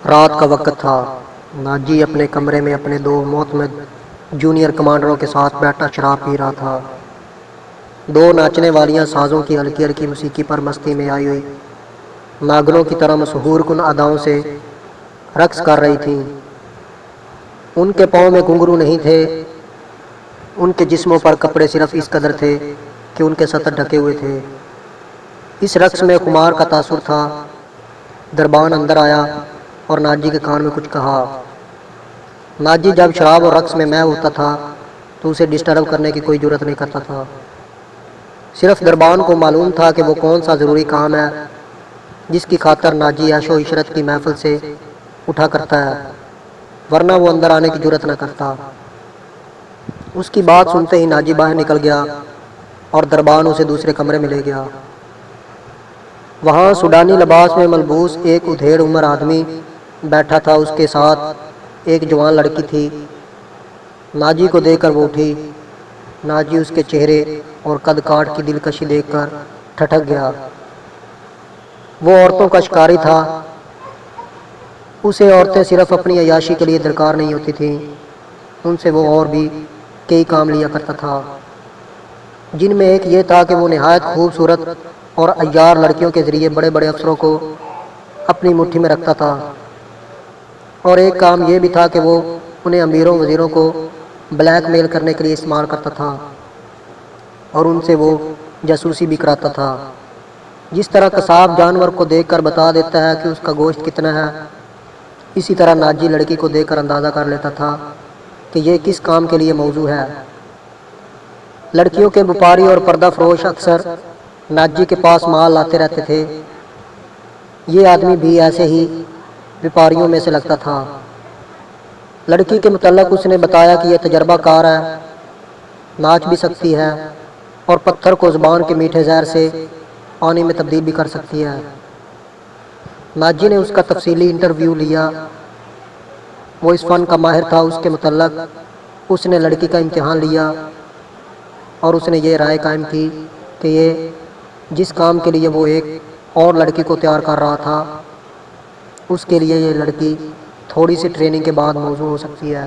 رات کا وقت تھا۔ ناجی اپنے کمرے میں اپنے دو معتمد جونیئر کمانڈروں کے ساتھ بیٹھا شراب پی رہا تھا۔ دو ناچنے والیاں سازوں کی ہلکی ہلکی موسیقی پر مستی میں آئی ہوئی ناگنوں کی طرح مسحور کن اداؤں سے رقص کر رہی تھیں۔ ان کے پاؤں میں گھنگرو نہیں تھے، ان کے جسموں پر کپڑے صرف اس قدر تھے کہ ان کے سطر ڈھکے ہوئے تھے۔ اس رقص میں خمار کا تاثر تھا۔ دربان اندر آیا اور ناجی کے کان میں کچھ کہا۔ ناجی جب شراب اور رقص میں ہوتا تھا تو اسے ڈسٹرب کرنے کی کوئی جرات نہیں کرتا تھا۔ صرف دربان کو معلوم تھا کہ وہ کون سا ضروری کام ہے جس کی خاطر ناجی عیش و عشرت کی محفل سے اٹھا کرتا ہے، ورنہ وہ اندر آنے کی جرات نہ کرتا۔ اس کی بات سنتے ہی ناجی باہر نکل گیا اور دربان اسے دوسرے کمرے میں لے گیا۔ وہاں سوڈانی لباس میں ملبوس ایک ادھیڑ عمر آدمی بیٹھا تھا، اس کے ساتھ ایک جوان لڑکی تھی۔ ناجی کو دیکھ کر وہ اٹھی۔ ناجی اس کے چہرے اور قد کاٹ کی دلکشی دیکھ کر ٹھٹک گیا۔ وہ عورتوں کا شکاری تھا، اسے عورتیں صرف اپنی عیاشی کے لیے درکار نہیں ہوتی تھیں، ان سے وہ اور بھی کئی کام لیا کرتا تھا، جن میں ایک یہ تھا کہ وہ نہایت خوبصورت اور عیار لڑکیوں کے ذریعے بڑے بڑے افسروں کو اپنی مٹھی میں رکھتا تھا، اور ایک کام یہ بھی تھا کہ وہ انہیں امیروں وزیروں کو بلیک میل کرنے کے لیے استعمال کرتا تھا اور ان سے وہ جاسوسی بھی کراتا تھا۔ جس طرح قصاب جانور کو دیکھ کر بتا دیتا ہے کہ اس کا گوشت کتنا ہے، اسی طرح ناجی لڑکی کو دیکھ کر اندازہ کر لیتا تھا کہ یہ کس کام کے لیے موزوں ہے۔ لڑکیوں کے وپاری اور پردہ فروش اکثر ناجی کے پاس مال لاتے رہتے تھے۔ یہ آدمی بھی ایسے ہی وپاریوں میں سے لگتا تھا۔ لڑکی کے متعلق اس نے بتایا کہ یہ تجربہ کار ہے، ناچ بھی سکتی ہے اور پتھر کو زبان کے میٹھے زہر سے پانی میں تبدیل بھی کر سکتی ہے۔ ناجی نے اس کا تفصیلی انٹرویو لیا۔ وہ اس فن کا ماہر تھا۔ اس کے متعلق اس نے لڑکی کا امتحان لیا اور اس نے یہ رائے قائم کی کہ یہ جس کام کے لیے وہ ایک اور لڑکی کو تیار کر رہا تھا، اس کے لیے یہ لڑکی تھوڑی سی ٹریننگ کے بعد موزوں ہو سکتی ہے۔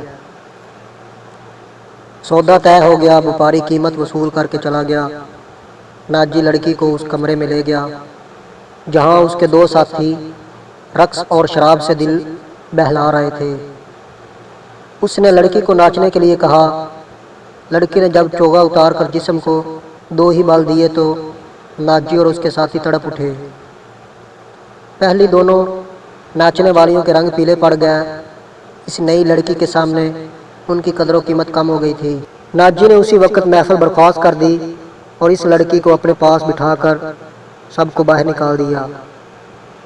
سودا طے ہو گیا۔ وپاری قیمت وصول کر کے چلا گیا۔ ناجی لڑکی کو اس کمرے میں لے گیا جہاں اس کے دو ساتھی رقص اور شراب سے دل بہلا رہے تھے۔ اس نے لڑکی کو ناچنے کے لیے کہا۔ لڑکی نے جب چوگا اتار کر جسم کو دو ہی بال دیے تو ناجی اور اس کے ساتھی تڑپ اٹھے۔ پہلی دونوں ناچنے والیوں کے رنگ پیلے پڑ گئے۔ اس نئی لڑکی کے سامنے ان کی قدر و قیمت کم ہو گئی تھی۔ ناجی نے اسی وقت محفل برخاست کر دی اور اس لڑکی کو اپنے پاس بٹھا کر سب کو باہر نکال دیا۔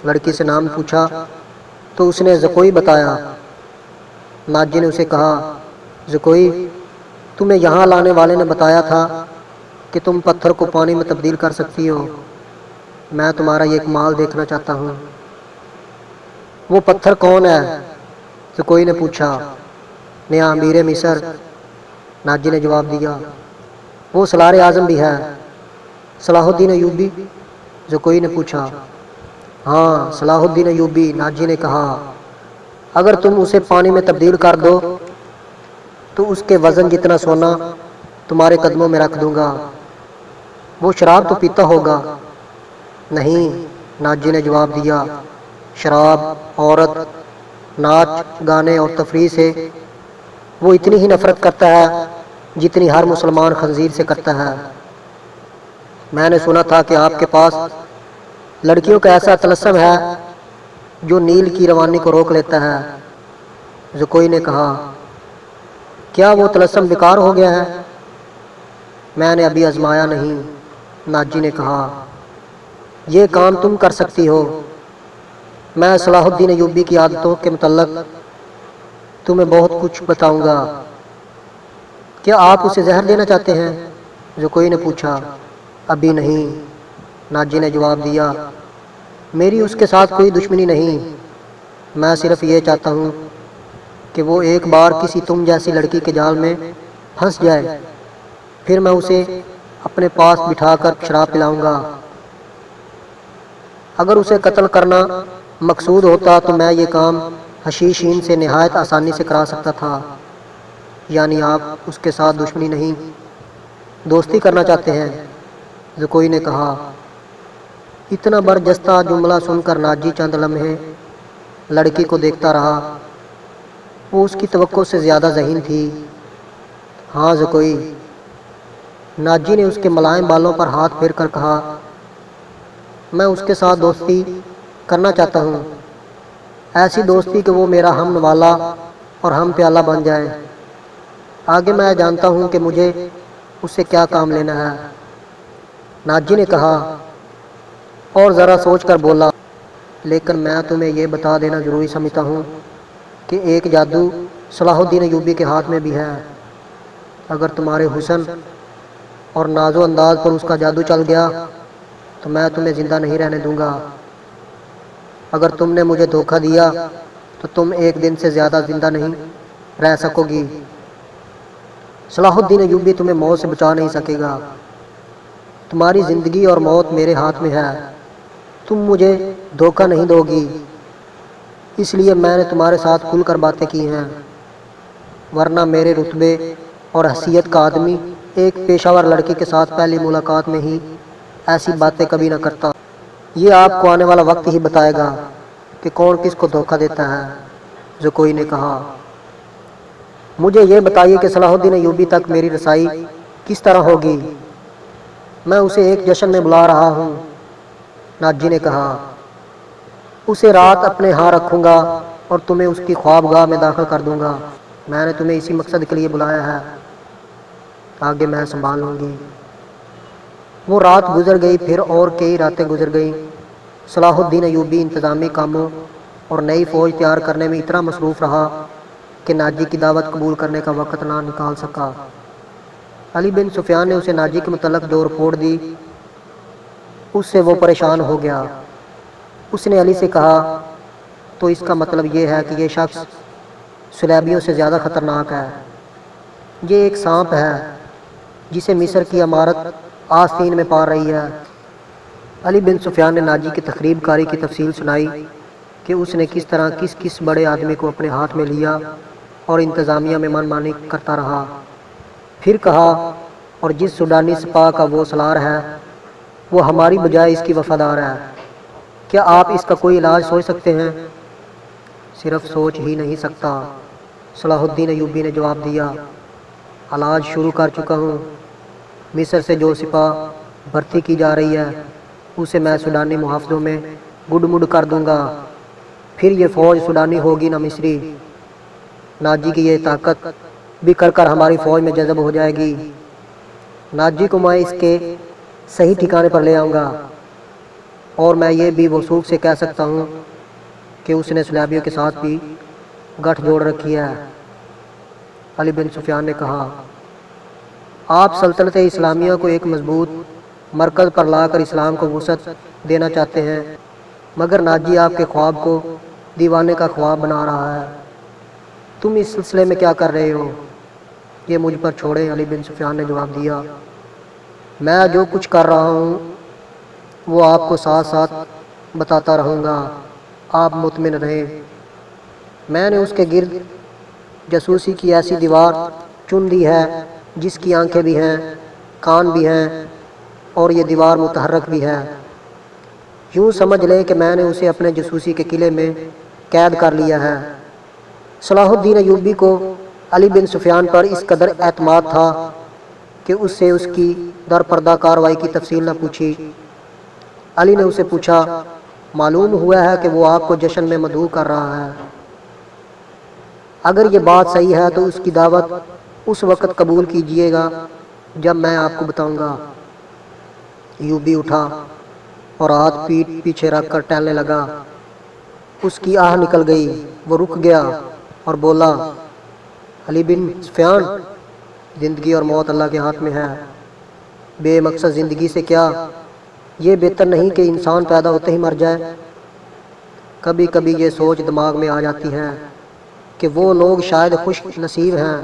لڑکی سے نام پوچھا تو اس نے زکوئی بتایا۔ ناجی نے اسے کہا، زکوئی، تمہیں یہاں لانے والے نے بتایا تھا کہ تم پتھر کو پانی میں تبدیل کر سکتی ہو۔ میں تمہارا یہ کمال دیکھنا چاہتا ہوں۔ وہ پتھر کون ہے؟ زکوئی نے پوچھا۔ نیا امیر مصر، ناجی نے جواب دیا۔ وہ سالار اعظم بھی ہے۔ صلاح الدین ایوبی؟ زکوئی نے پوچھا۔ ہاں، صلاح الدین ایوبی، ناجی نے کہا۔ اگر تم اسے پانی میں تبدیل کر دو تو اس کے وزن جتنا سونا تمہارے قدموں میں رکھ دوں گا۔ وہ شراب تو پیتا ہوگا؟ نہیں، ناجی نے جواب دیا۔ شراب، عورت، ناچ گانے اور تفریح سے وہ اتنی ہی نفرت کرتا ہے جتنی ہر مسلمان خنزیر سے کرتا ہے۔ میں نے سنا تھا کہ آپ کے پاس لڑکیوں کا ایسا طلسم ہے جو نیل کی روانی کو روک لیتا ہے۔ زکوئی نے کہا۔ کیا وہ طلسم بیکار ہو گیا ہے؟ میں نے ابھی آزمایا نہیں، ناجی نے کہا۔ یہ کام تم کر سکتی ہو۔ میں صلاح الدین ایوبی کی عادتوں کے متعلق تمہیں بہت کچھ بتاؤں گا۔ کیا آپ اسے زہر دینا چاہتے ہیں؟ زکوئی نے پوچھا۔ ابھی نہیں، ناجی نے جواب دیا۔ میری اس کے ساتھ کوئی دشمنی نہیں، میں صرف یہ چاہتا ہوں کہ وہ ایک بار کسی تم جیسی لڑکی کے جال میں پھنس جائے، پھر میں اسے اپنے پاس بٹھا کر شراب پلاؤں گا۔ اگر اسے قتل کرنا مقصود ہوتا تو میں یہ کام حشیشین سے نہایت آسانی سے کرا سکتا تھا، یعنی آپ اس کے ساتھ دشمنی نہیں دوستی کرنا چاہتے ہیں؟ زکوئی نے کہا۔ اتنا برجستہ جملہ سن کر ناجی چند لمحے لڑکی کو دیکھتا رہا۔ وہ اس کی توقع سے زیادہ ذہین تھی۔ ہاں زکوئی، ناجی نے اس کے ملائم بالوں پر ہاتھ پھیر کر کہا، میں اس کے ساتھ دوستی کرنا چاہتا ہوں، ایسی دوستی کہ وہ میرا ہم نوالا اور ہم پیالہ بن جائے۔ آگے میں جانتا ہوں کہ مجھے اس سے کیا کام لینا ہے۔ ناجی نے کہا اور ذرا سوچ کر بولا، لیکن میں تمہیں یہ بتا دینا ضروری سمجھتا ہوں کہ ایک جادو صلاح الدین ایوبی کے ہاتھ میں بھی ہے۔ اگر تمہارے حسن اور ناز و انداز پر اس کا جادو چل گیا تو میں تمہیں زندہ نہیں رہنے دوں گا۔ اگر تم نے مجھے دھوکہ دیا تو تم ایک دن سے زیادہ زندہ نہیں رہ سکو گی۔ صلاح الدین ایوبی تمہیں موت سے بچا نہیں سکے گا۔ تمہاری زندگی اور موت میرے ہاتھ میں ہے۔ تم مجھے دھوکہ نہیں دو گی، اس لیے میں نے تمہارے ساتھ کھل کر باتیں کی ہیں، ورنہ میرے رتبے اور حیثیت کا آدمی ایک پیشہ ور لڑکی کے ساتھ پہلی ملاقات میں ہی ایسی باتیں کبھی نہ کرتا۔ یہ آپ کو آنے والا وقت ہی بتائے گا کہ کون کس کو دھوکہ دیتا ہے، زکوئی نے کہا۔ مجھے یہ بتائیے کہ صلاح الدین ایوبی تک میری رسائی کس طرح ہوگی؟ میں اسے ایک جشن میں بلا رہا ہوں، ناجی نے کہا۔ اسے رات اپنے ہاں رکھوں گا اور تمہیں اس کی خوابگاہ میں داخل کر دوں گا۔ میں نے تمہیں اسی مقصد کے لیے بلایا ہے، آگے میں سنبھال لوں گی۔ وہ رات گزر گئی، پھر اور کئی راتیں گزر گئیں۔ صلاح الدین ایوبی انتظامی کاموں اور نئی فوج تیار کرنے میں اتنا مصروف رہا کہ ناجی کی دعوت قبول کرنے کا وقت نہ نکال سکا۔ علی بن سفیان نے اسے ناجی کے متعلق جو رپورٹ دی اس سے وہ پریشان ہو گیا۔ اس نے علی سے کہا، تو اس کا مطلب یہ ہے کہ یہ شخص سلیبیوں سے زیادہ خطرناک ہے۔ یہ ایک سانپ ہے جسے مصر کی عمارت آستین میں پار رہی ہے۔ علی بن سفیان نے ناجی کی تخریب کاری کی تفصیل سنائی کہ اس نے کس طرح کس بڑے آدمی کو اپنے ہاتھ میں لیا اور انتظامیہ میں من مانی کرتا رہا۔ پھر کہا، اور جس سوڈانی سپاہ کا وہ سالار ہے وہ ہماری بجائے اس کی وفادار ہے۔ کیا آپ اس کا کوئی علاج سوچ سکتے ہیں؟ صرف سوچ ہی نہیں سکتا، صلاح الدین ایوبی نے جواب دیا، علاج شروع کر چکا ہوں۔ مصر سے جو سپاہ بھرتی کی جا رہی ہے اسے میں سوڈانی محافظوں میں گڈ مڈ کر دوں گا، پھر یہ فوج سوڈانی ہوگی نہ مصری۔ ناجی کی یہ طاقت بکھر کر ہماری فوج میں جذب ہو جائے گی۔ ناجی کو میں اس کے صحیح ٹھکانے پر لے آؤں گا، اور میں یہ بھی وثوق سے کہہ سکتا ہوں کہ اس نے سلیبیوں کے ساتھ بھی گٹھ جوڑ رکھی ہے۔ علی بن سفیان نے کہا، آپ سلطنت اسلامیہ کو ایک مضبوط مرکز پر لا کر اسلام کو وسعت دینا چاہتے ہیں، مگر ناجی آپ کے خواب کو دیوانے کا خواب بنا رہا ہے۔ تم اس سلسلے میں کیا کر رہے ہو؟ یہ مجھ پر چھوڑیں، علی بن سفیان نے جواب دیا۔ میں جو کچھ کر رہا ہوں وہ آپ کو ساتھ ساتھ بتاتا رہوں گا، آپ مطمئن رہیں۔ میں نے اس کے گرد جاسوسی کی ایسی دیوار چن لی ہے جس کی آنکھیں بھی ہیں، کان بھی ہیں، اور یہ دیوار متحرک بھی ہے۔ یوں سمجھ لیں کہ میں نے اسے اپنے جاسوسی کے قلعے میں قید کر لیا ہے۔ صلاح الدین ایوبی کو علی بن سفیان پر اس قدر اعتماد تھا کہ اس سے اس کی در پردہ کارروائی کی تفصیل نہ پوچھی۔ علی نے اسے پوچھا، معلوم ہوا ہے کہ وہ آپ کو جشن میں مدعو کر رہا ہے؟ اگر یہ بات صحیح ہے تو اس کی دعوت اس وقت قبول کیجئے گا جب میں آپ کو بتاؤں گا۔ ایوبی اٹھا اور ہاتھ پیٹھ پیچھے رکھ کر ٹہلنے لگا۔ اس کی آہ نکل گئی، وہ رک گیا اور بولا، علی بن سفیان، زندگی اور موت اللہ کے ہاتھ میں ہے۔ بے مقصد زندگی سے کیا یہ بہتر نہیں کہ انسان پیدا ہوتے ہی مر جائے؟ کبھی کبھی یہ سوچ دماغ میں آ جاتی ہے کہ وہ لوگ شاید خوش نصیب ہیں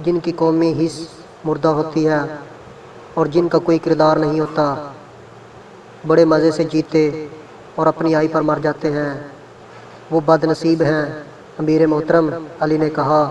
جن کی قومی حص مردہ ہوتی ہے اور جن کا کوئی کردار نہیں ہوتا، بڑے مزے سے جیتے اور اپنی آئی پر مر جاتے ہیں۔ وہ بد نصیب ہیں۔ امیر محترم علی نے کہا